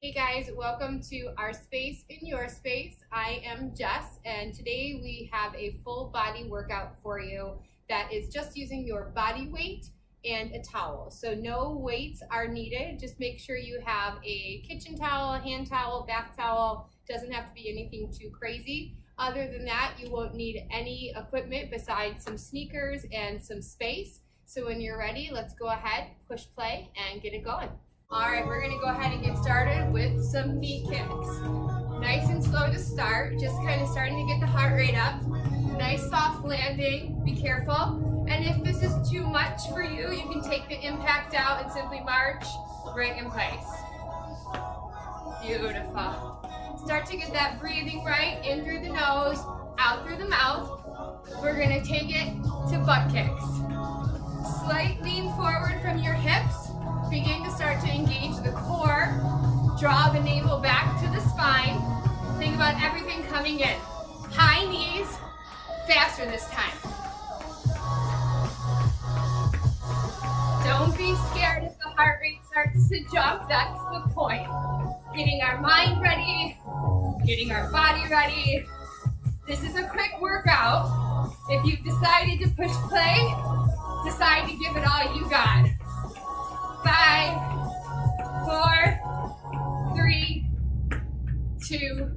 Hey guys, welcome to Our Space in Your Space. I am Jess, and today we have a full body workout for you that is just using your body weight and a towel. So no weights are needed. Just make sure you have a kitchen towel, a hand towel, bath towel. Doesn't have to be anything too crazy. Other than that, you won't need any equipment besides some sneakers and some space. So when you're ready, let's go ahead, push play, and get it going. All right, we're gonna go ahead and get started with some knee kicks. Nice and slow to start, just kind of starting to get the heart rate up. Nice soft landing, be careful. And if this is too much for you, you can take the impact out and simply march right in place. Beautiful. Start to get that breathing right, in through the nose, out through the mouth. We're gonna take it to butt kicks. Slight lean forward from your hips. Begin to start to engage the core. Draw the navel back to the spine. Think about everything coming in. High knees, faster this time. Don't be scared if the heart rate starts to jump. That's the point. Getting our mind ready, getting our body ready. This is a quick workout. If you've decided to push play, decide to give it all you got. 5, 4, 3, 2,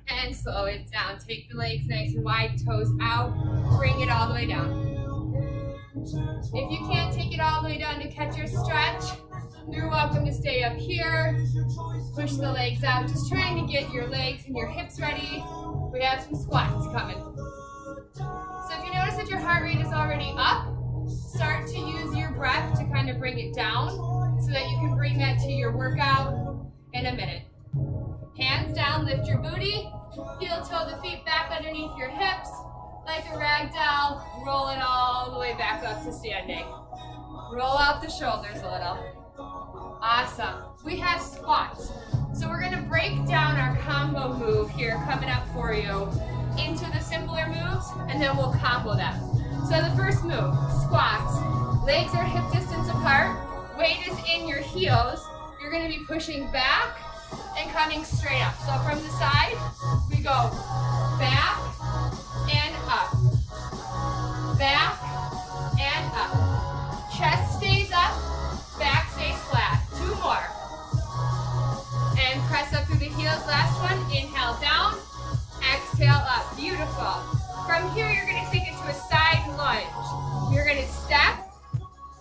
and slow it down. Take the legs nice and wide, toes out, bring it all the way down. If you can't take it all the way down to catch your stretch, you're welcome to stay up here. Push the legs out, just trying to get your legs and your hips ready. We have some squats coming. So if you notice that your heart rate is already up, start to use your breath to kind of bring it down so that you can bring that to your workout in a minute. Hands down, lift your booty, heel toe the feet back underneath your hips like a rag doll. Roll it all the way back up to standing. Roll out the shoulders a little. Awesome. We have squats. So we're gonna break down our combo move here coming up for you into the simpler moves, and then we'll combo them. So the first move, squats. Legs are hip distance apart. Weight is in your heels. You're gonna be pushing back and coming straight up. So from the side, we go back and up. Back and up. Chest stays up, back stays flat. 2 more. And press up through the heels. Last one, inhale down, exhale up. Beautiful. From here, you're gonna take it to a side lunge. You're gonna step,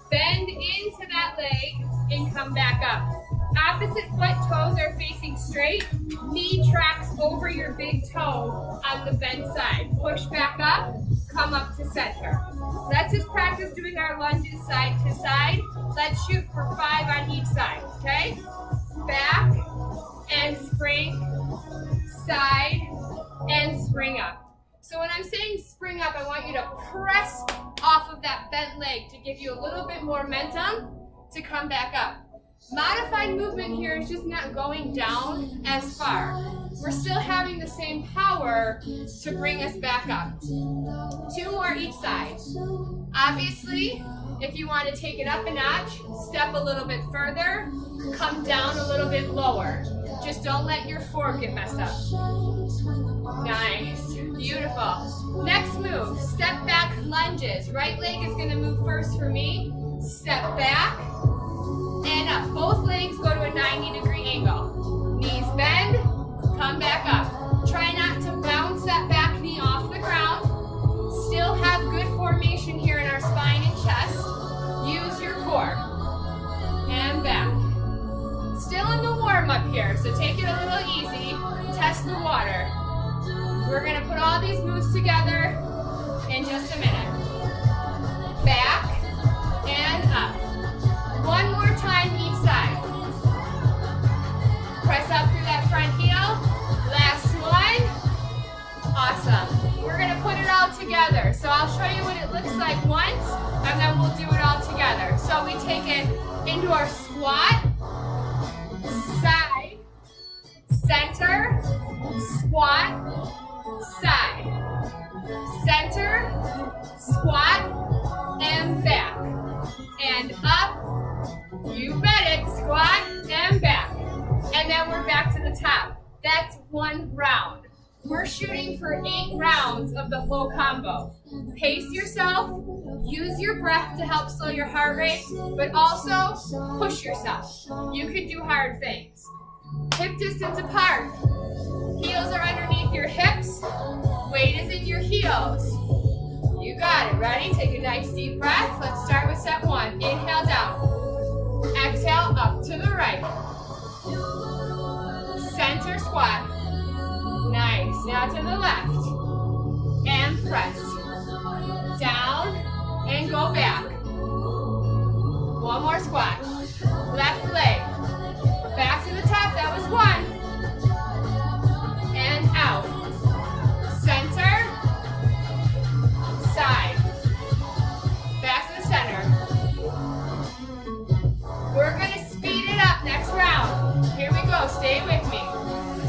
bend into that leg, and come back up. Opposite foot, toes are facing straight. Knee tracks over your big toe on the bent side. Push back up, come up to center. Let's just practice doing our lunges side to side. Let's shoot for 5 on each side, okay? Back and spring, side and spring up. So when I'm saying spring up, I want you to press off of that bent leg to give you a little bit more momentum to come back up. Modified movement here is just not going down as far. We're still having the same power to bring us back up. 2 more each side. Obviously, if you want to take it up a notch, step a little bit further, come down a little bit lower. Just don't let your fork get messed up. Nice, beautiful. Next move, step back lunges. Right leg is gonna move first for me. Step back and up. Both legs go to a 90-degree angle. Knees bend, come back up. Try not to bounce that back knee off the ground. Still have good formation here in our spine and chest. Use your core. And back. Still in the warm-up here, so take it a little easy. Test the water. We're gonna put all these moves together in just a minute. Back and up. 1 more time each side. Press up through that front heel. Last one. Awesome. We're gonna put it all together. So I'll show you what it looks like once, and then we'll do it all together. So we take it into our squat, side, center, squat, side, center, squat, and back, and up. You bet it. Squat and back. And then we're start back to the top. That's 1 round. We're shooting for 8 rounds of the whole combo. Pace yourself, use your breath to help slow your heart rate, but also push yourself. You can do hard things. Hip distance apart. Heels are underneath your hips. Weight is in your heels. You got it. Ready? Take a nice deep breath. Let's start with set 1. Inhale down. Exhale up to the right. Center squat. Nice. Now to the left. And press. Down and go back. One more squat. Left leg. Back to the top. That was 1. And out. Center. Side. Back to the center. We're going to speed it up next round. Here we go. Stay with me.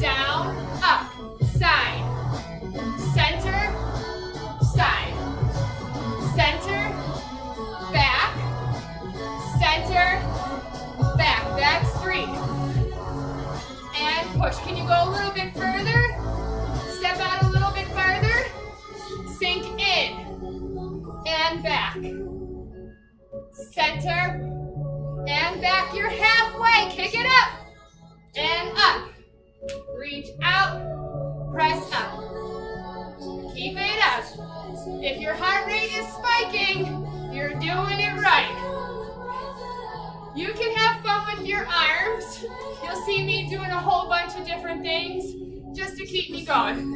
Down, up, side. Center, side. Center, back. Center, back. That's 3. And push. Can you go a little bit further? Step out a little bit farther. Sink in. And back. Center. And back. You're halfway. Kick it up. And up. Reach out. Press up. Keep it up. If your heart rate is spiking, you're doing it right. You can have fun with your arms. You'll see me doing a whole bunch of different things just to keep me going.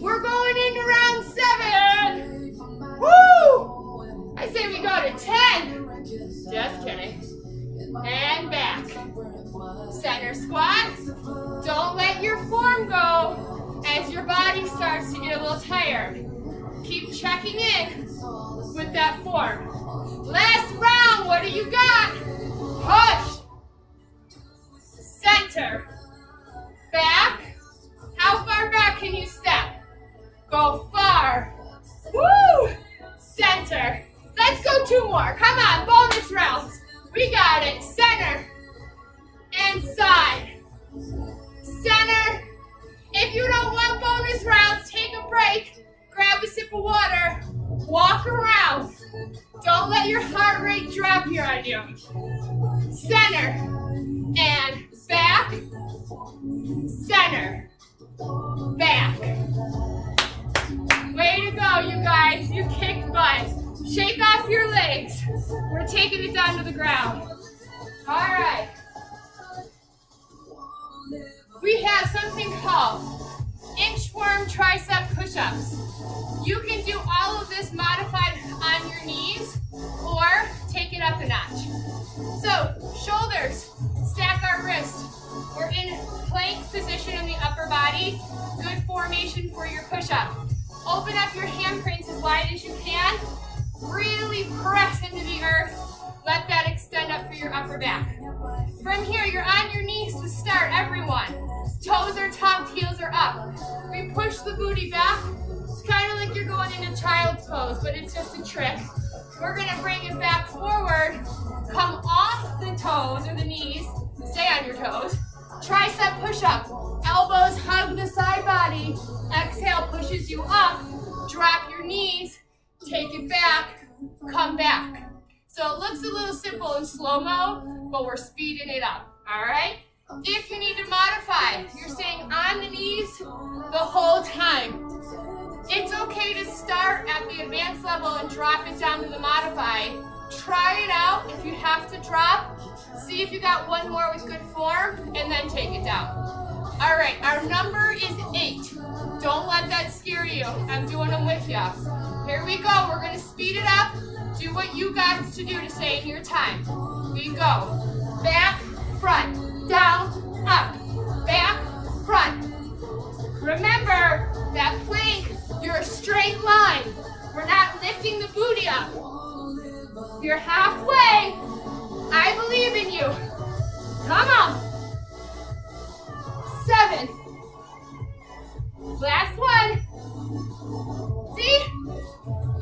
We're going into round 7. Woo! I say we go to 10. Just kidding. And back. Center squat. Don't let your form go as your body starts to get a little tired. Keep checking in with that form. Last round, what do you got? Push. Center. Back. How far back can you step? Go far. Woo! Center. Let's go 2 more. Come on, bonus rounds. We got it. Center and side. Center. If you don't want bonus rounds, take a break. Grab a sip of water. Walk around. Don't let your heart rate drop here on you. Center and back. Center. Back. Way to go, you guys. You kicked butt. Shake off your legs. We're taking it down to the ground. All right. We have something called inchworm tricep push-ups. You can do all of this modified on your knees or take it up a notch. So, shoulders, stack our wrists. We're in plank position in the upper body. Good formation for your push-up. Open up your handprints as wide as you can. Really press into the earth. Let that extend up for your upper back. From here, you're on your knees to start, everyone. Toes are tucked, heels are up. We push the booty back. It's kind of like you're going into child's pose, but it's just a trick. We're going to bring it back forward. Come off the toes or the knees. Stay on your toes. Tricep push-up. Elbows hug the side body. Exhale pushes you up. Drop your knees. Take it back. Come back. So it looks a little simple in slow-mo, but we're speeding it up. All right? If you need to modify, you're staying on the knees the whole time. It's okay to start at the advanced level and drop it down to the modify. Try it out. If you have to drop, see if you got 1 more with good form, and then take it down. All right, our number is 8. Don't let that scare you. I'm doing them with you. Here we go. We're going to speed it up. Do what you got to do to stay in your time. We go. Back, front, down, up. Back, front. Remember, that plank, you're a straight line. We're not lifting the booty up. You're halfway. I believe in you. Come on. 7. Last one. See?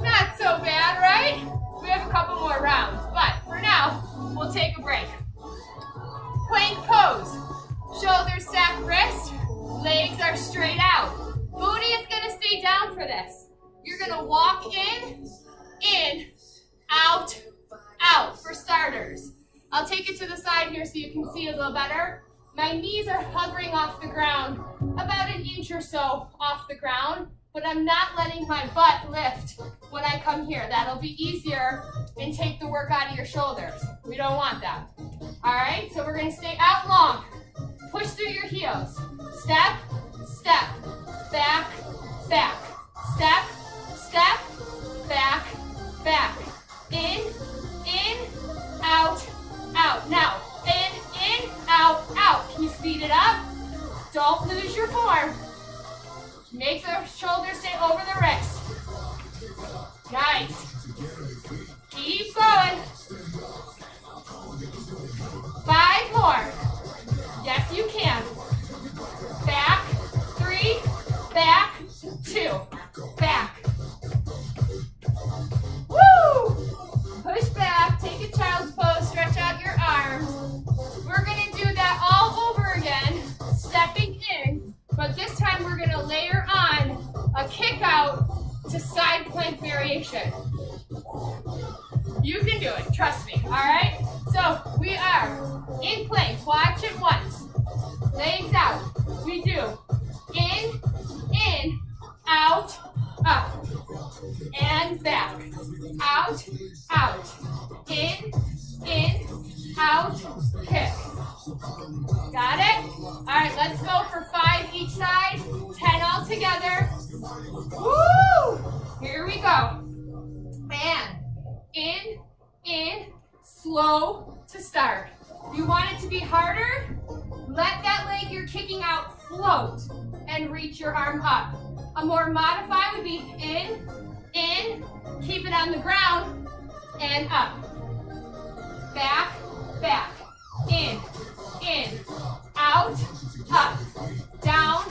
Not so bad, right? We have a couple more rounds, but for now, we'll take a break. Plank pose. Shoulders stacked wrist, legs are straight out. Booty is gonna stay down for this. You're gonna walk in, out, out for starters. I'll take it to the side here so you can see a little better. My knees are hovering off the ground, about an inch or so off the ground, but I'm not letting my butt lift when I come here. That'll be easier and take the work out of your shoulders. We don't want that. All right, so we're gonna stay out long. Push through your heels. Step, step, back, back. Step, step, back, back. In, out, out. Now, in, out, out. Can you speed it up? Don't lose your form. Make the shoulders stay over the wrist. Nice. Keep going. 5 more. Yes, you can. Back, 3, back, 2, back. Woo! Push back, take a child's pose, stretch out your arms. We're gonna do that all over again, stepping in, but this time we're gonna layer on a kick out to side plank variation. You can do it, trust me, all right? So we are in plank, watch it once. Legs out, we do in, out, up, and back. Out, out, in, out, kick. Got it? All right, let's go for 5 each side, 10 all together. Woo! Here we go. And in, slow to start. You want it to be harder? Let that leg you're kicking out float and reach your arm up. A more modified would be in, keep it on the ground, and up. Back, back, in, out, up, down,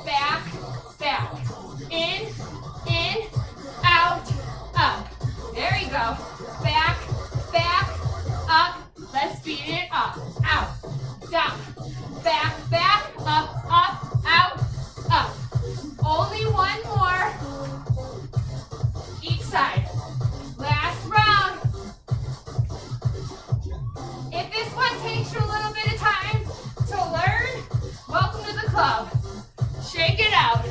back, back, in, out, up. There you go. Back, back, up. Let's speed it up. Out, down, back, back, up, out, up. Only one more each side. Last round. If this one takes you a little bit of time to learn, welcome to the club. Shake it out.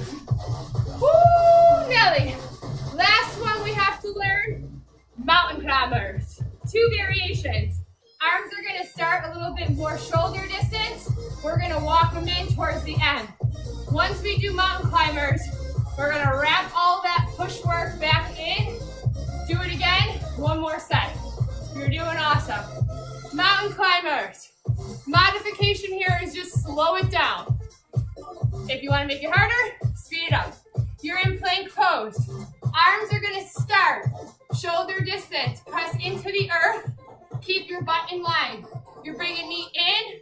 Woo, Nelly. Last one we have to learn, mountain climbers. 2 variations. Arms are gonna start a little bit more shoulder distance. We're gonna walk them in towards the end. Once we do mountain climbers, we're gonna wrap all that push work back in. Do it again, one more set. You're doing awesome. Mountain climbers. Modification here is just slow it down. If you wanna make it harder, speed it up. You're in plank pose. Arms are gonna start shoulder distance. Press into the earth. Keep your butt in line. You're bringing knee in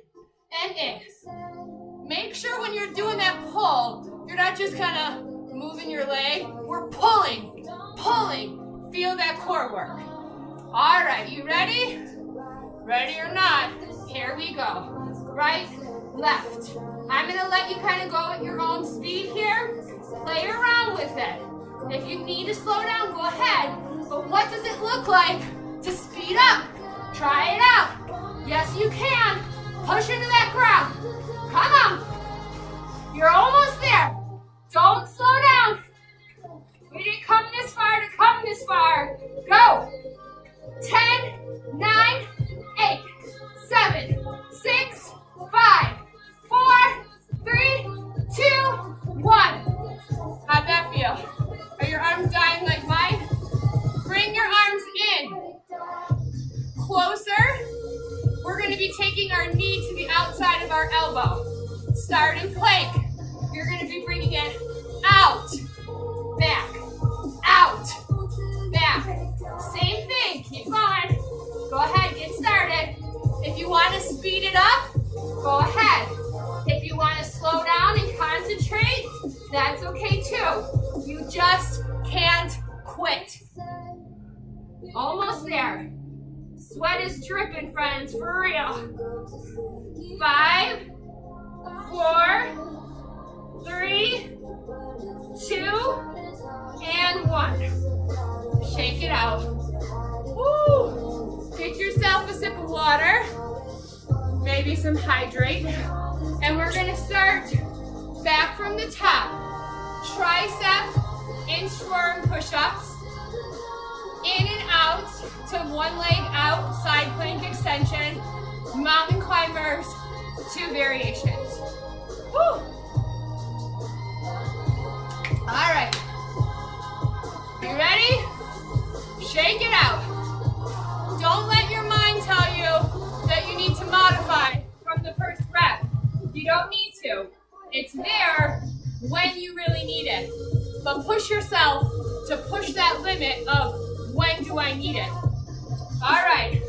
and in. Make sure when you're doing that pull, you're not just kind of moving your leg. We're pulling, pulling. Feel that core work. All right, you ready? Ready or not, here we go. Right, left. I'm gonna let you kind of go at your own speed here. Play around with it. If you need to slow down, go ahead. But what does it look like to speed up? Try it out. Yes, you can. Push into that ground. Come on. You're almost there. Don't slow down. We didn't come this far to come this far. Go. 10, 9, 8, 7, 6, 5, 4, 3, 2, 1. How'd that feel? Are your arms dying like mine? Bring your arms in. Closer. We're going to be taking our knee to the outside of our elbow. Start in plank. You're going to be bringing it out, back, out, back. Same thing. Keep going. Go ahead. Get started. If you want to speed it up, go ahead. If you want to slow down and concentrate, that's okay too. You just can't quit. Almost there. Sweat is dripping, friends, for real. 5, 4, maybe some hydrate. And we're gonna start back from the top. Tricep, inchworm push-ups. In and out to one leg out, side plank extension. Mountain climbers, 2 variations. Woo! All right. You ready? Shake it out. Don't let your mind tell you that you need to modify from the first rep. You don't need to. It's there when you really need it. But push yourself to push that limit of when do I need it. All right.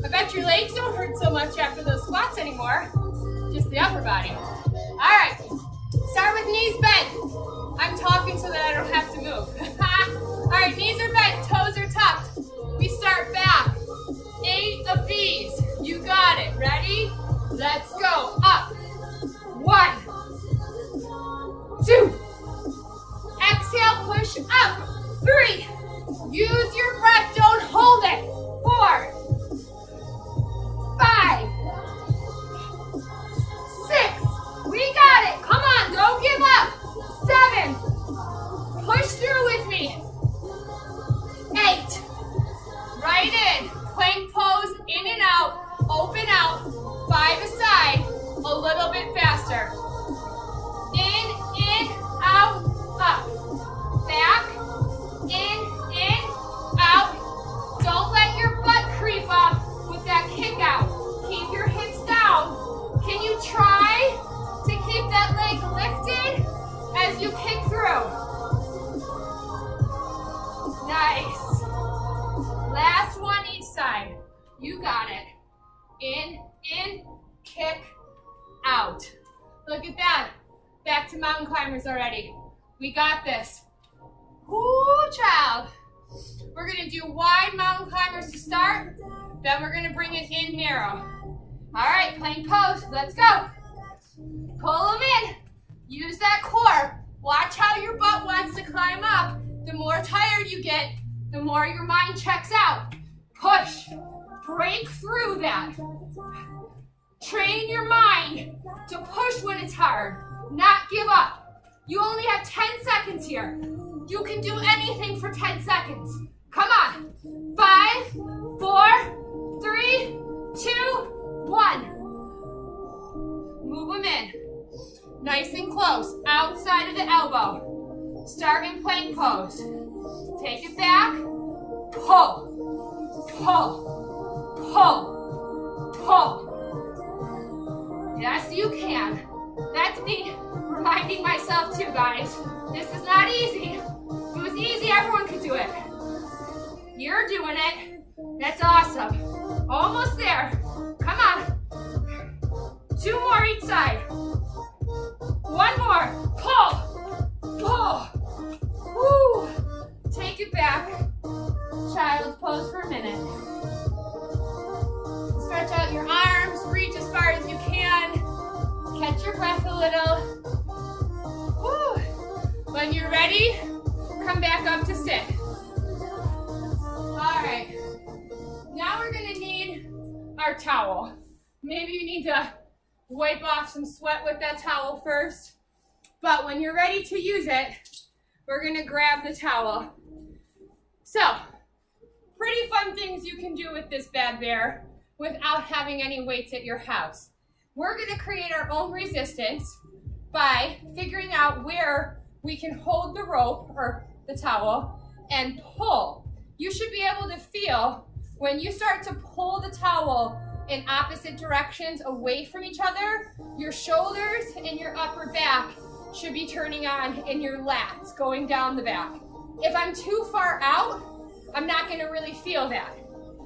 I bet your legs don't hurt so much after those squats anymore. Just the upper body. All right. Start with knees bent. I'm talking so that I don't have to move. All right, knees are bent, toes are tucked. We start back. 8 of these. You got it. Ready? Let's go. Up. 1, 2. Exhale, push up. 3. Use your breath, don't hold it. 4, 5, 6. We got it. Come on, don't give up. 7. Push through with me. 8. Right in. Plank pose, in and out. Open out. 5 aside. A little bit faster. In, out, up. Back, in, out. Don't let your butt creep up with that kick out. Keep your hips down. Can you try to keep that leg lifted as you kick through? Nice. Last one each side. You got it. In, kick, out. Look at that. Back to mountain climbers already. We got this. Whoo, child. We're gonna do wide mountain climbers to start. Then we're gonna bring it in narrow. All right, plank pose. Let's go. Pull them in. Use that core. Watch how your butt wants to climb up. The more tired you get, the more your mind checks out. Push. Break through that. Train your mind to push when it's hard. Not give up. You only have 10 seconds here. You can do anything for 10 seconds. Come on. 5, 4, 3, 2, 1. Move them in. Nice and close. Outside of the elbow. Start in plank pose. Take it back. Pull. Pull. Pull. Pull. Yes, you can. That's me reminding myself too, guys. This is not easy. If it was easy, everyone could do it. You're doing it. That's awesome. Almost there. Come on. 2 more each side. 1 more. Pull. Pull. Woo. Take it back. Child's pose for a minute. Stretch out your arms. Reach as far as you can. Catch your breath a little. Woo. When you're ready, come back up to sit. All right. Now we're gonna need our towel. Maybe you need to wipe off some sweat with that towel first. But when you're ready to use it, we're gonna grab the towel. So, pretty fun things you can do with this bad bear without having any weights at your house. We're gonna create our own resistance by figuring out where we can hold the rope or the towel and pull. You should be able to feel when you start to pull the towel in opposite directions away from each other, your shoulders and your upper back should be turning on and your lats going down the back. If I'm too far out, I'm not gonna really feel that.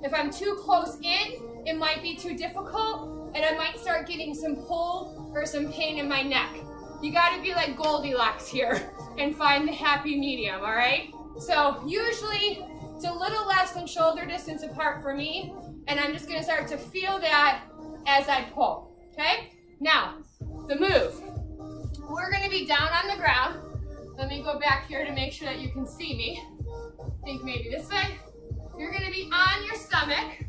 If I'm too close in, it might be too difficult and I might start getting some pull or some pain in my neck. You gotta be like Goldilocks here and find the happy medium, all right? So usually it's a little less than shoulder distance apart for me, and I'm just gonna start to feel that as I pull, okay? Now, the move. We're gonna be down on the ground. Let me go back here to make sure that you can see me. Think maybe this way. You're gonna be on your stomach,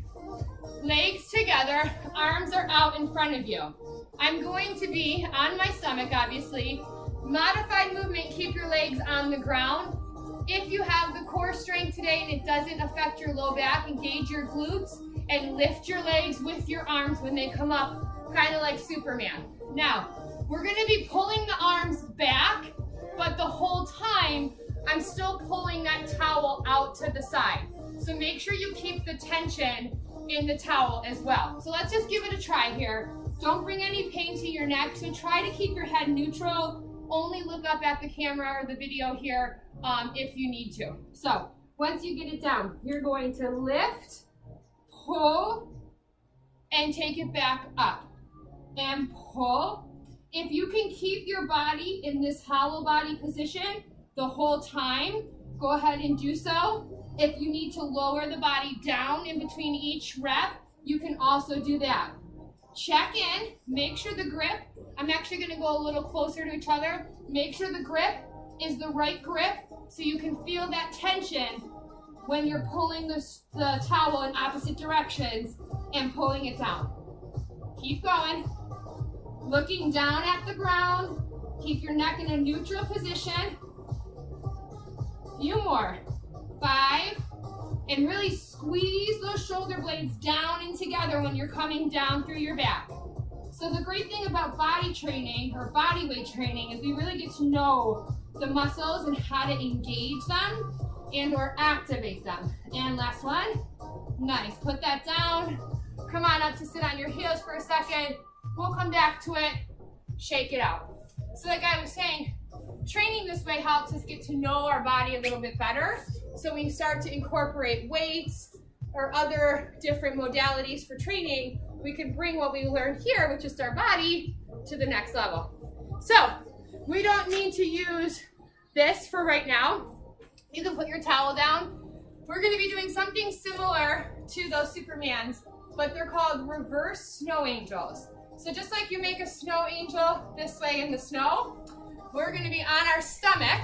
legs together, arms are out in front of you. I'm going to be on my stomach, obviously. Modified movement, keep your legs on the ground. If you have the core strength today and it doesn't affect your low back, engage your glutes and lift your legs with your arms when they come up, kind of like Superman. Now, we're gonna be pulling the arms back, but the whole time, I'm still pulling that towel out to the side. So make sure you keep the tension in the towel as well. So let's just give it a try here. Don't bring any pain to your neck, so try to keep your head neutral. Only look up at the camera or the video here if you need to. So once you get it down, you're going to lift, pull, and take it back up. And pull. If you can keep your body in this hollow body position the whole time, go ahead and do so. If you need to lower the body down in between each rep, you can also do that. Check in, make sure the grip, I'm actually gonna go a little closer to each other. Make sure the grip is the right grip so you can feel that tension when you're pulling the towel in opposite directions and pulling it down. Keep going. Looking down at the ground. Keep your neck in a neutral position. Few more. 5. And really squeeze those shoulder blades down and together when you're coming down through your back. So the great thing about body training or body weight training is we really get to know the muscles and how to engage them and or activate them. And last one. Nice. Put that down. Come on up to sit on your heels for a second. We'll come back to it. Shake it out. So like I was saying, training this way helps us get to know our body a little bit better. So when you start to incorporate weights or other different modalities for training, we can bring what we learned here, which is our body, to the next level. So we don't need to use this for right now. You can put your towel down. We're going to be doing something similar to those Supermans, but they're called reverse snow angels. So just like you make a snow angel this way in the snow, we're going to be on our stomach.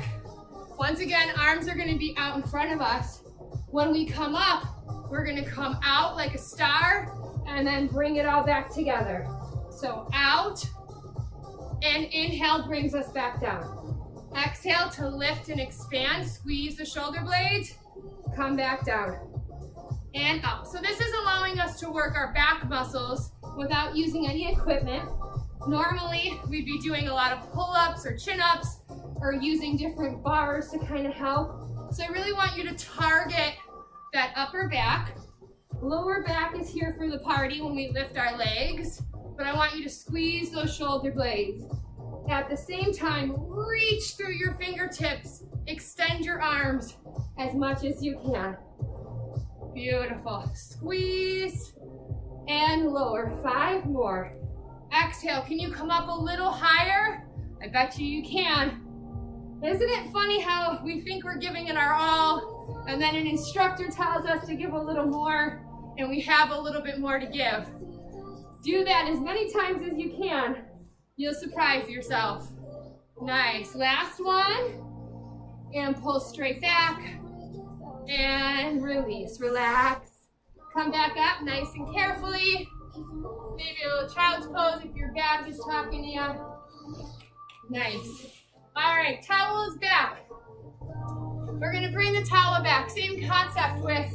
Once again, arms are going to be out in front of us. When we come up, we're going to come out like a star and then bring it all back together. So out, and inhale brings us back down. Exhale to lift and expand, squeeze the shoulder blades, come back down, and up. So this is allowing us to work our back muscles without using any equipment. Normally, we'd be doing a lot of pull-ups or chin-ups or using different bars to kind of help. So I really want you to target that upper back. Lower back is here for the party when we lift our legs, but I want you to squeeze those shoulder blades. At the same time, reach through your fingertips, extend your arms as much as you can. Beautiful. Squeeze and lower. 5 more. Exhale. Can you come up a little higher? I bet you can. Isn't it funny how we think we're giving it our all, and then an instructor tells us to give a little more, and we have a little bit more to give? Do that as many times as you can. You'll surprise yourself. Nice. Last one. And pull straight back. And release. Relax. Come back up nice and carefully. Maybe a little child's pose if your back is talking to you. Nice. All right, towel is back. We're going to bring the towel back. Same concept with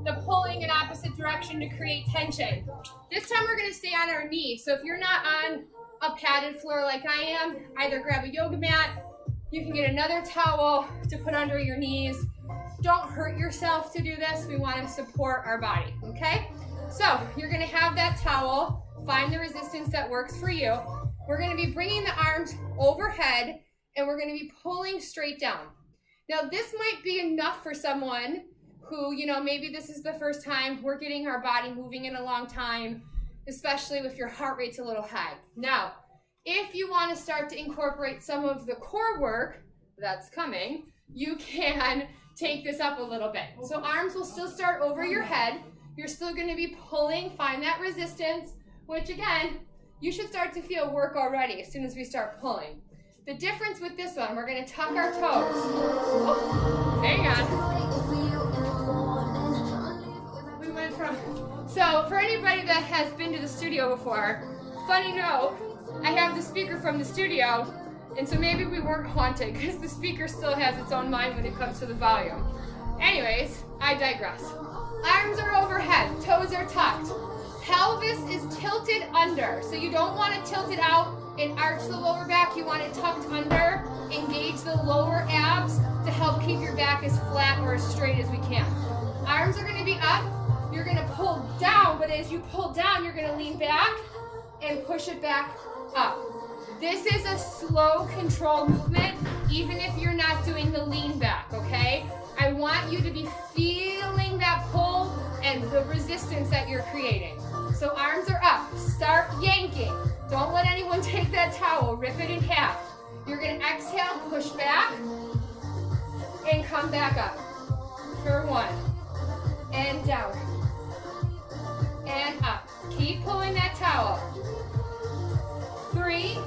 the pulling in opposite direction to create tension. This time we're going to stay on our knees. So if you're not on a padded floor like I am, either grab a yoga mat. You can get another towel to put under your knees. Don't hurt yourself to do this. We want to support our body, okay? So you're going to have that towel. Find the resistance that works for you. We're going to be bringing the arms overhead, and we're going to be pulling straight down. Now, this might be enough for someone who, maybe this is the first time we're getting our body moving in a long time, especially if your heart rate's a little high. Now, if you want to start to incorporate some of the core work that's coming, you can take this up a little bit. So arms will still start over your head. You're still going to be pulling, find that resistance, which again, you should start to feel work already as soon as we start pulling. The difference with this one, we're going to tuck our toes. Oh, hang on. We went So for anybody that has been to the studio before, funny note, I have the speaker from the studio, and so maybe we weren't haunted because the speaker still has its own mind when it comes to the volume. Anyways, I digress. Arms are overhead, toes are tucked. Pelvis is tilted under, so you don't want to tilt it out and arch the lower back. You want it tucked under, engage the lower abs to help keep your back as flat or as straight as we can. Arms are going to be up. You're going to pull down, but as you pull down, you're going to lean back and push it back up. This is a slow, controlled movement, even if you're not doing the lean back, okay? I want you to be feeling that pull and the resistance that you're creating. So arms are up. Start yanking. Don't let anyone take that towel. Rip it in half. You're going to exhale, push back, and come back up. For 1. And down. And up. Keep pulling that towel. 3.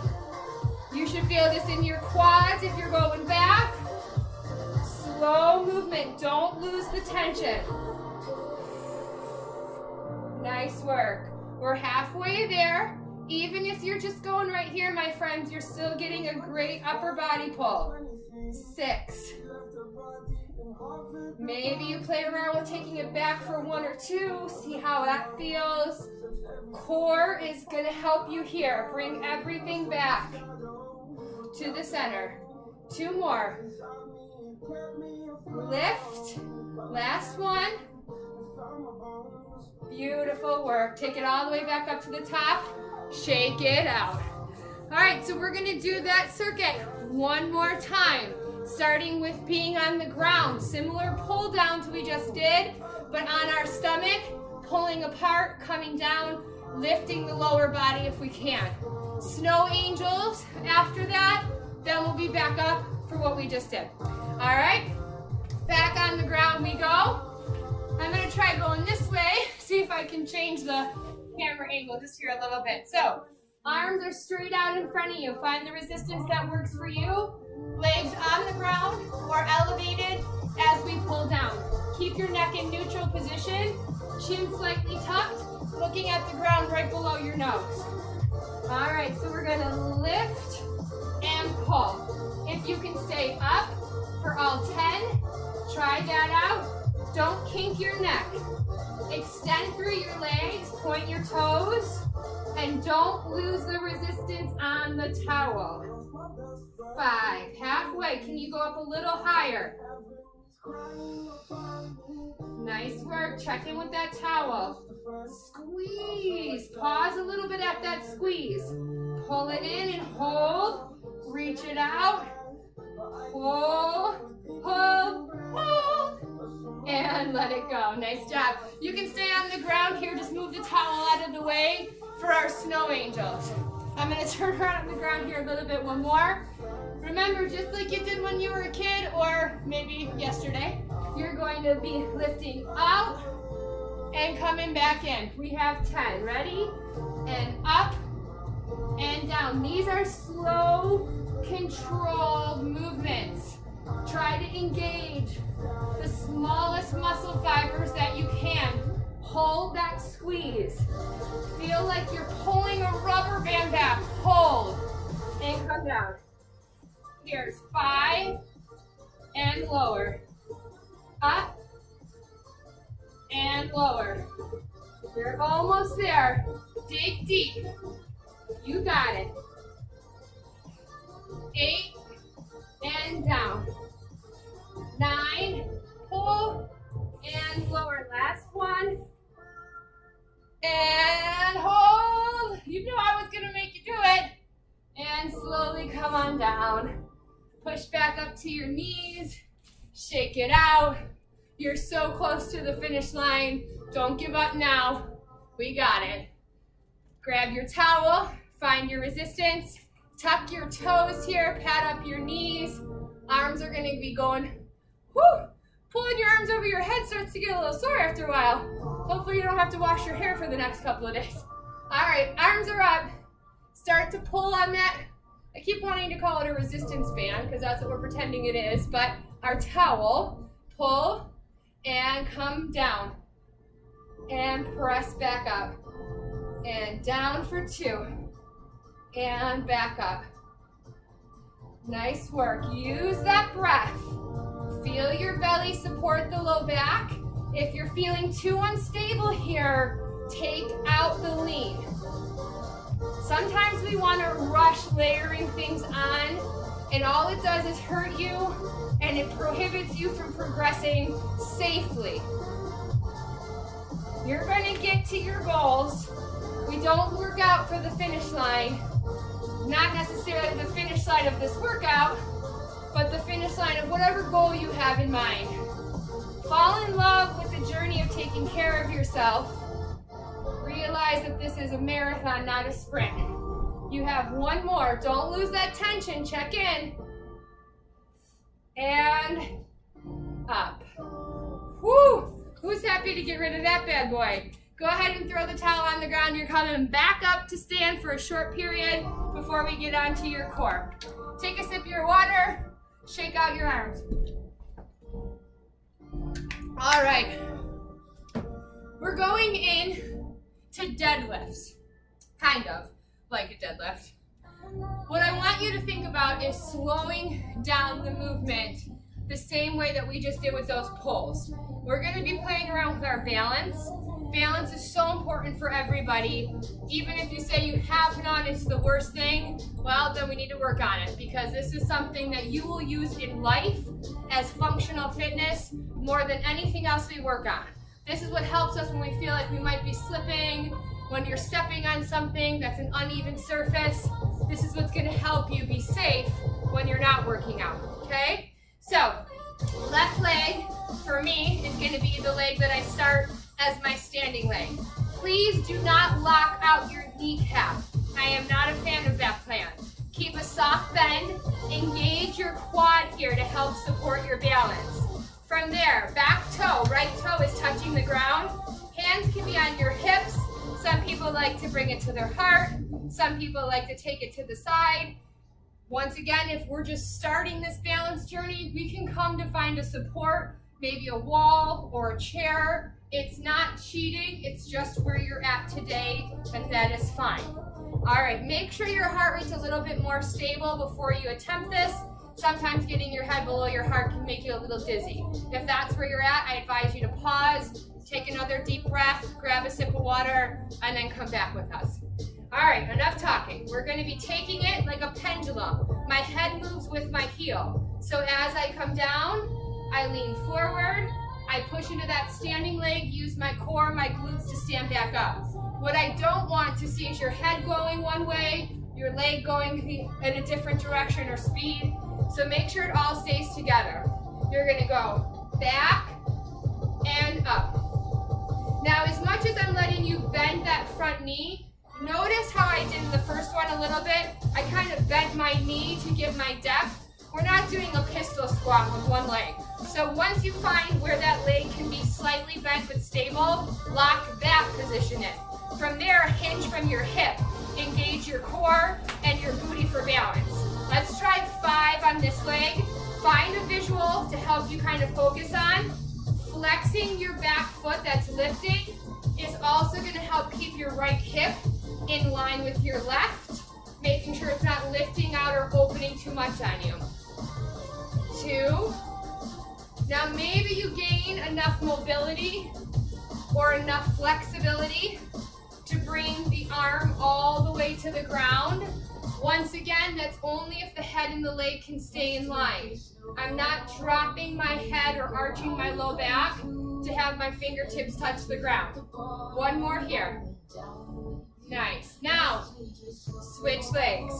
You should feel this in your quads if you're going back. Slow movement. Don't lose the tension. Nice work. We're halfway there. Even if you're just going right here, my friends, you're still getting a great upper body pull. 6. Maybe you play around with taking it back for 1 or 2. See how that feels. Core is going to help you here. Bring everything back to the center. 2 more. Lift. Last one. Beautiful work. Take it all the way back up to the top. Shake it out. All right, so we're gonna do that circuit one more time, starting with being on the ground. Similar pull downs we just did, but on our stomach, pulling apart, coming down, lifting the lower body if we can. Snow angels after that, then we'll be back up for what we just did. All right, back on the ground we go. I'm gonna try going this way, see if I can change the camera angle just here a little bit. So, arms are straight out in front of you. Find the resistance that works for you. Legs on the ground or elevated as we pull down. Keep your neck in neutral position. Chin slightly tucked, looking at the ground right below your nose. All right, so we're gonna lift and pull. If you can stay up for all 10, try that out. Don't kink your neck. Extend through your legs, point your toes, and don't lose the resistance on the towel. 5, halfway. Can you go up a little higher? Nice work. Check in with that towel. Squeeze. Pause a little bit at that squeeze. Pull it in and hold. Reach it out. Pull, pull, pull. And let it go. Nice job. You can stay on the ground here. Just move the towel out of the way for our snow angels. I'm going to turn around on the ground here a little bit. One more. Remember, just like you did when you were a kid or maybe yesterday, you're going to be lifting out and coming back in. We have 10. Ready? And up and down. These are slow, controlled movements. Try to engage the smallest muscle fibers that you can. Hold that squeeze. Feel like you're pulling a rubber band back. Hold and come down. Here's 5 and lower. Up and lower. You're almost there. Dig deep. You got it. 8 and down. 9, pull and lower. Last one. And hold. You knew I was gonna make you do it. And slowly come on down. Push back up to your knees. Shake it out. You're so close to the finish line. Don't give up now. We got it. Grab your towel. Find your resistance. Tuck your toes here. Pat up your knees. Arms are gonna be going, whoo! Pulling your arms over your head starts to get a little sore after a while. Hopefully you don't have to wash your hair for the next couple of days. All right, arms are up. Start to pull on that. I keep wanting to call it a resistance band because that's what we're pretending it is, but our towel, pull and come down. and press back up. And down for 2. And back up. Nice work. Use that breath. Feel your belly support the low back. If you're feeling too unstable here, take out the lean. Sometimes we want to rush layering things on, and all it does is hurt you, and it prohibits you from progressing safely. You're going to get to your goals. We don't work out for the finish line, not necessarily the finish line of this workout, but the finish line of whatever goal you have in mind. Fall in love with the journey of taking care of yourself. Realize that this is a marathon, not a sprint. You have one more. Don't lose that tension. Check in. And up. Whew! Who's happy to get rid of that bad boy? Go ahead and throw the towel on the ground. You're coming back up to stand for a short period before we get onto your core. Take a sip of your water. Shake out your arms. All right. We're going in to deadlifts. Kind of like a deadlift. What I want you to think about is slowing down the movement the same way that we just did with those pulls. We're going to be playing around with our balance. Balance is so important for everybody. Even if you say you have none, it's the worst thing, well, then we need to work on it, because this is something that you will use in life as functional fitness more than anything else we work on. This is what helps us when we feel like we might be slipping, when you're stepping on something that's an uneven surface. This is what's going to help you be safe when you're not working out, okay? So, left leg for me is going to be the leg that I start as my standing leg. Please do not lock out your kneecap. I am not a fan of that plan. Keep a soft bend, engage your quad here to help support your balance. From there, back toe, right toe is touching the ground. Hands can be on your hips. Some people like to bring it to their heart. Some people like to take it to the side. Once again, if we're just starting this balance journey, we can come to find a support, maybe a wall or a chair. It's not cheating, it's just where you're at today, and that is fine. All right, make sure your heart rate's a little bit more stable before you attempt this. Sometimes getting your head below your heart can make you a little dizzy. If that's where you're at, I advise you to pause, take another deep breath, grab a sip of water, and then come back with us. All right, enough talking. We're going to be taking it like a pendulum. My head moves with my heel. So as I come down, I lean forward, I push into that standing leg, use my core, my glutes to stand back up. What I don't want to see is your head going one way, your leg going in a different direction or speed. So make sure it all stays together. You're going to go back and up. Now, as much as I'm letting you bend that front knee, notice how I did in the first one a little bit. I kind of bent my knee to give my depth. We're not doing a pistol squat with one leg. So once you find where that leg can be slightly bent but stable, lock that position in. From there, hinge from your hip. Engage your core and your booty for balance. Let's try 5 on this leg. Find a visual to help you kind of focus on. Flexing your back foot that's lifting is also going to help keep your right hip in line with your left, making sure it's not lifting out or opening too much on you. 2. Now maybe you gain enough mobility or enough flexibility to bring the arm all the way to the ground. Once again, that's only if the head and the leg can stay in line. I'm not dropping my head or arching my low back to have my fingertips touch the ground. One more here. Nice. Now, switch legs.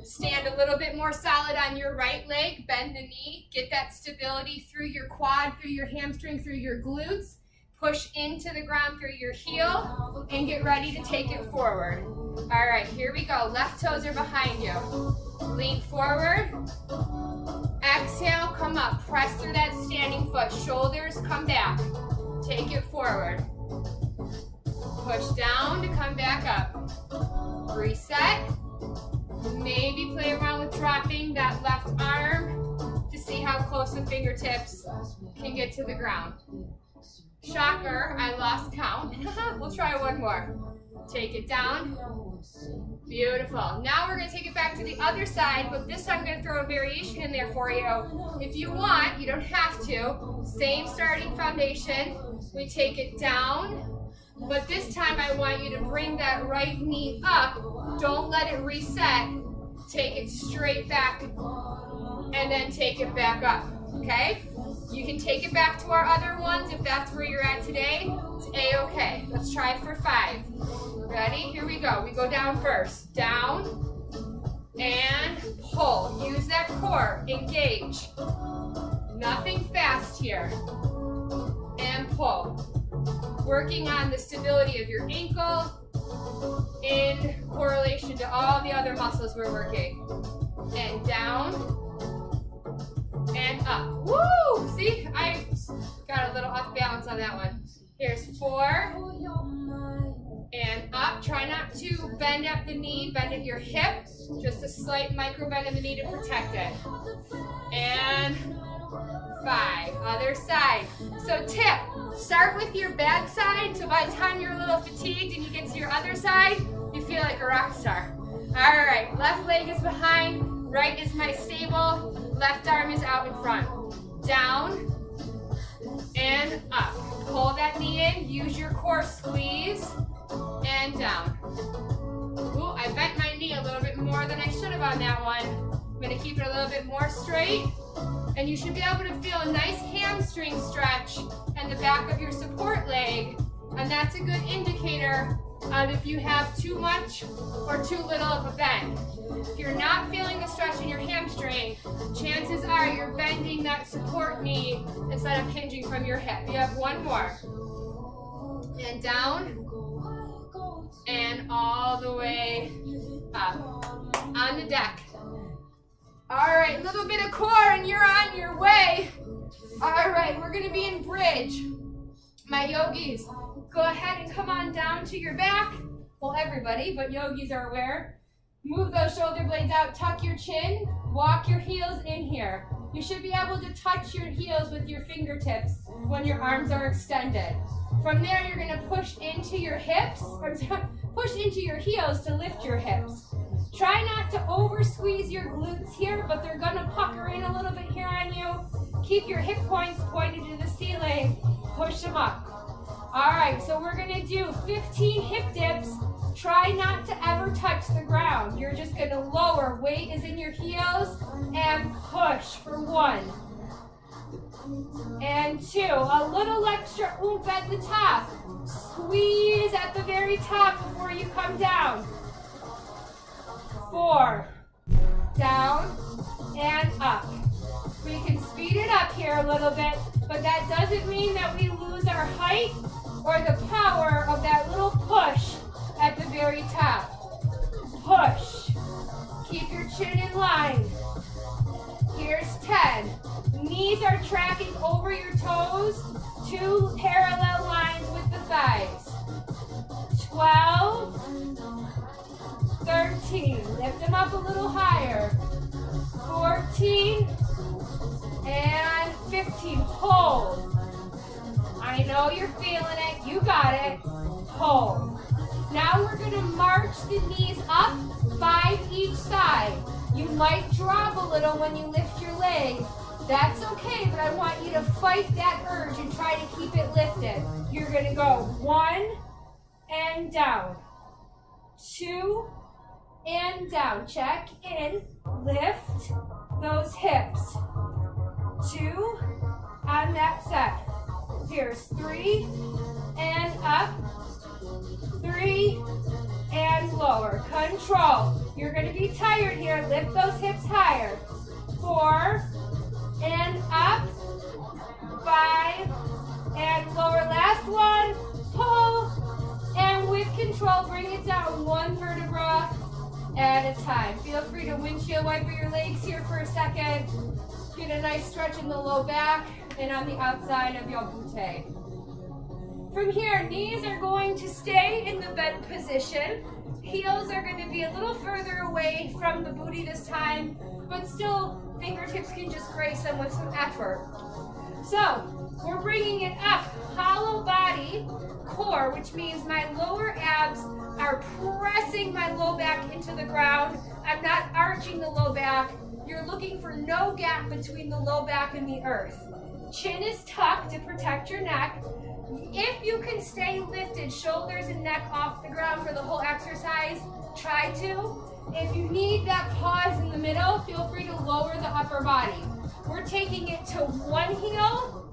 Stand a little bit more solid on your right leg. Bend the knee. Get that stability through your quad, through your hamstring, through your glutes. Push into the ground through your heel and get ready to take it forward. All right, here we go. Left toes are behind you. Lean forward. Exhale, come up. Press through that standing foot. Shoulders come back. Take it forward. Push down to come back up. Reset. Maybe play around with dropping that left arm to see how close the fingertips can get to the ground. Shocker, I lost count. We'll try one more. Take it down. Beautiful. Now we're going to take it back to the other side, but this time I'm going to throw a variation in there for you. If you want, you don't have to. Same starting foundation. We take it down, but this time I want you to bring that right knee up. Don't let it reset. Take it straight back and then take it back up, okay? You can take it back to our other ones if that's where you're at today. It's A-okay. Let's try it for 5. Ready? Here we go. We go down first. Down and pull. Use that core. Engage. Nothing fast here. And pull. Working on the stability of your ankle in correlation to all the other muscles we're working. And down and up. Woo! See, I got a little off balance on that one. Here's 4 and up. Try not to bend at the knee, bend at your hip. Just a slight micro bend in the knee to protect it. And 5. Other side. So tip, start with your back side, so by the time you're a little fatigued and you get to your other side, you feel like a rock star. All right, left leg is behind, right is my stable, left arm is out in front. Down and up. Pull that knee in, use your core squeeze, and down. Ooh, I bent my knee a little bit more than I should have on that one. I'm gonna keep it a little bit more straight, and you should be able to feel a nice hamstring stretch in the back of your support leg, and that's a good indicator of if you have too much or too little of a bend. If you're not feeling the stretch in your hamstring, chances are you're bending that support knee instead of hinging from your hip. You have one more. And down, and all the way up. On the deck. All right, little bit of core and you're on your way. All right, we're gonna be in bridge. My yogis, go ahead and come on down to your back. Well, everybody, but yogis are aware. Move those shoulder blades out, tuck your chin, walk your heels in here. You should be able to touch your heels with your fingertips when your arms are extended. From there, you're gonna push into your hips, or push into your heels to lift your hips. Try not to over squeeze your glutes here, but they're gonna pucker in a little bit here on you. Keep your hip points pointed to the ceiling, push them up. All right, so we're gonna do 15 hip dips. Try not to ever touch the ground. You're just gonna lower, weight is in your heels, and push for 1. And 2, a little extra oomph at the top. Squeeze at the very top before you come down. 4, down and up. We can speed it up here a little bit, but that doesn't mean that we lose our height or the power of that little push at the very top. Push. Keep your chin in line. Here's 10. Knees are tracking over your toes, 2 parallel lines with the thighs. 12, 13, lift them up a little higher. 14, and 15, hold. I know you're feeling it, you got it, hold. Now we're gonna march the knees up, 5 each side. You might drop a little when you lift your leg. That's okay, but I want you to fight that urge and try to keep it lifted. You're gonna go 1 and down, 2 and down. Check in, lift those hips. 2 on that set. Here's 3 and up, 3 and lower. Control. You're gonna be tired here. Lift those hips higher. 4 and up, 5 and lower. Last one, pull, and with control, bring it down 1 vertebra at a time. Feel free to windshield wiper your legs here for a second. Get a nice stretch in the low back and on the outside of your butte. From here, knees are going to stay in the bent position. Heels are going to be a little further away from the booty this time, but still fingertips can just grace them with some effort. So, We're bringing it up, hollow body, core, which means my lower abs are pressing my low back into the ground. I'm not arching the low back. You're looking for no gap between the low back and the earth. Chin is tucked to protect your neck. If you can stay lifted, shoulders and neck off the ground for the whole exercise, try to. If you need that pause in the middle, feel free to lower the upper body. We're taking it to one heel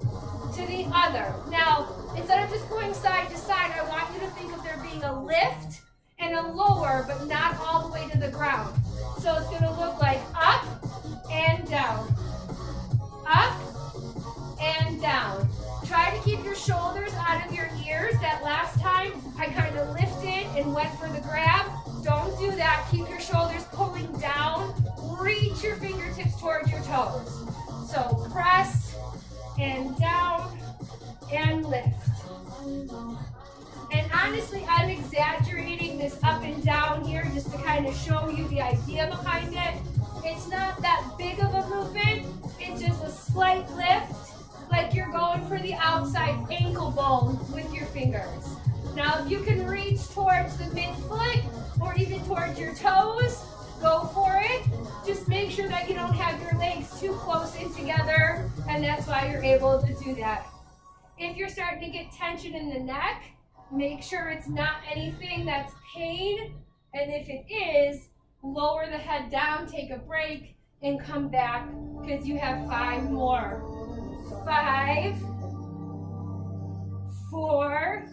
to the other. Now, instead of just going side to side, I want you to think of there being a lift and a lower, but not all the way to the ground. So it's gonna look like up and down, up and down. Try to keep your shoulders out of your ears. That last time, I kind of lifted and went for the grab. Don't do that. Keep your shoulders pulling down. Reach your fingertips towards your toes. So press and down and lift. And honestly, I'm exaggerating this up and down here just to kind of show you the idea behind it. It's not that big of a movement. It's just a slight lift, like you're going for the outside ankle bone with your fingers. Now, if you can reach towards the midfoot or even towards your toes, go for it. Just make sure that you don't have your legs too close in together, and that's why you're able to do that. If you're starting to get tension in the neck, make sure it's not anything that's pain, and if it is, lower the head down, take a break, and come back, because you have 5 more. 5, 4,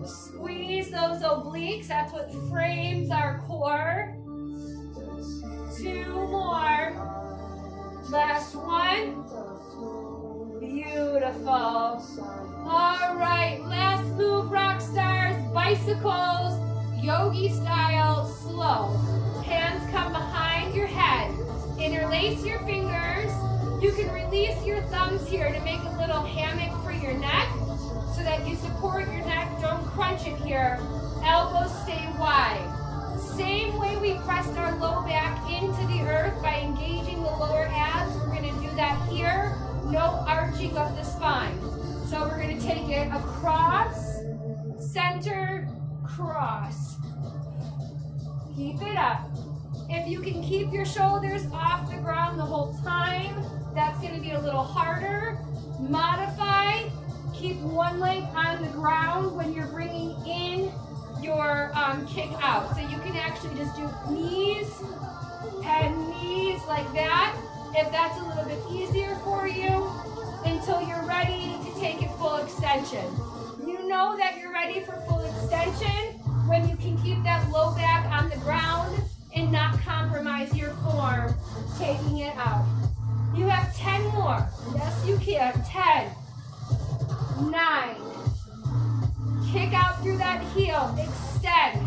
squeeze those obliques, that's what frames our core. 2 more, last one, beautiful. All right, last move, rock stars, bicycles, yogi style, slow. Hands come behind your head, interlace your fingers. You can release your thumbs here to make a little hammock for your neck so that you support your neck. Don't crunch it here. Elbows stay wide. Same way we pressed our low back into the earth by engaging the lower abs, we're going to do that here. No arching of the spine. So we're going to take it across, center, cross. Keep it up. If you can keep your shoulders off the ground the whole time, that's going to be a little harder. Modify. Keep one leg on the ground when you're bringing in your kick out. So you can actually just do knees and knees like that, if that's a little bit easier for you, until you're ready to take it full extension. You know that you're ready for full extension when you can keep that low back on the ground and not compromise your form, taking it out. You have 10 more. Yes, you can. 10, 9. Kick out through that heel. Extend.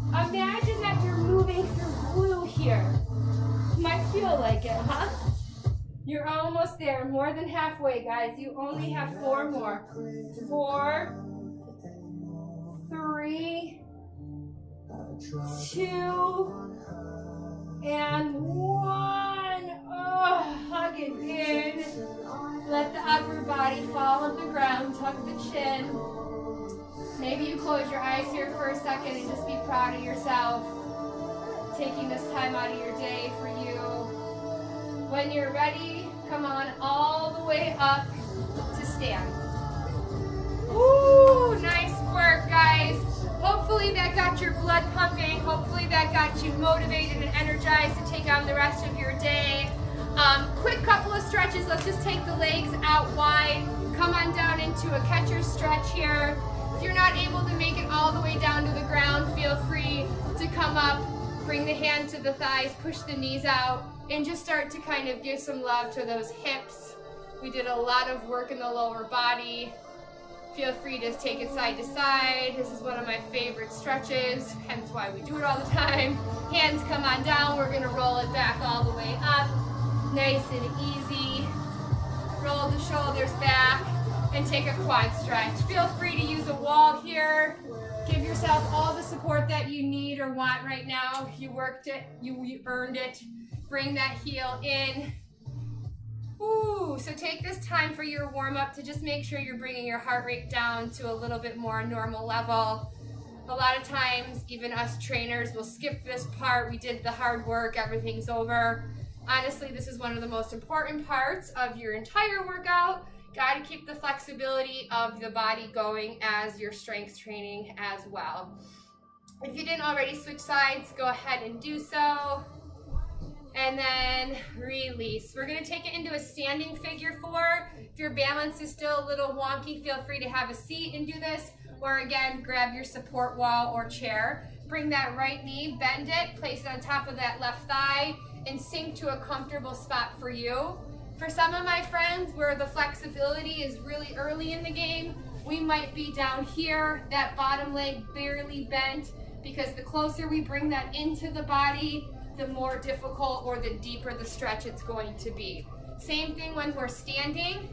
Imagine that you're moving through glue here. Might feel like it, huh? You're almost there. More than halfway, guys. You only have 4 more. 4, 3, 2, and 1. Oh, hug it in. Let the upper body fall on the ground. Tuck the chin. Maybe you close your eyes here for a second and just be proud of yourself. Taking this time out of your day for you. When you're ready, come on all the way up to stand. Ooh, nice work, guys. Hopefully that got your blood pumping. Hopefully that got you motivated and energized to take on the rest of your day. Quick couple of stretches. Let's just take the legs out wide. Come on down into a catcher stretch here. If you're not able to make it all the way down to the ground, feel free to come up, bring the hand to the thighs, push the knees out, and just start to kind of give some love to those hips. We did a lot of work in the lower body. Feel free to take it side to side. This is one of my favorite stretches, hence why we do it all the time. Hands come on down. We're gonna roll it back all the way up. Nice and easy. Roll the shoulders back and take a quad stretch. Feel free to use a wall here. Give yourself all the support that you need or want right now. You worked it, you earned it. Bring that heel in. Ooh, so take this time for your warm-up to just make sure you're bringing your heart rate down to a little bit more normal level. A lot of times, even us trainers will skip this part. We did the hard work, everything's over. Honestly, this is one of the most important parts of your entire workout. Got to keep the flexibility of the body going as your strength training as well. If you didn't already switch sides, go ahead and do so. And then release. We're going to take it into a standing figure four. If your balance is still a little wonky, feel free to have a seat and do this. Or again, grab your support wall or chair. Bring that right knee, bend it, place it on top of that left thigh, and sink to a comfortable spot for you. For some of my friends where the flexibility is really early in the game, we might be down here, that bottom leg barely bent, because the closer we bring that into the body, the more difficult or the deeper the stretch it's going to be. Same thing when we're standing.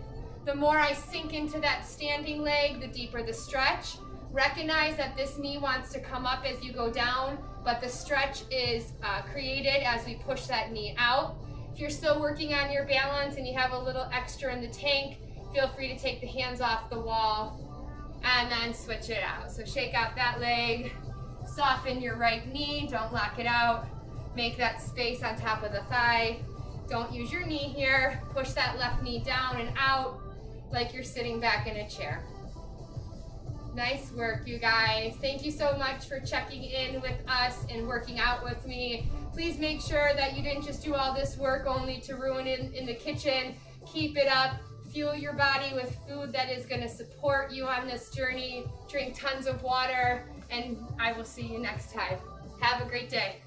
The more I sink into that standing leg, the deeper the stretch. Recognize that this knee wants to come up as you go down, but the stretch is created as we push that knee out. If you're still working on your balance and you have a little extra in the tank, feel free to take the hands off the wall and then switch it out. So shake out that leg, soften your right knee, don't lock it out. Make that space on top of the thigh. Don't use your knee here. Push that left knee down and out like you're sitting back in a chair. Nice work, you guys. Thank you so much for checking in with us and working out with me. Please make sure that you didn't just do all this work only to ruin it in the kitchen. Keep it up. Fuel your body with food that is going to support you on this journey. Drink tons of water, and I will see you next time. Have a great day.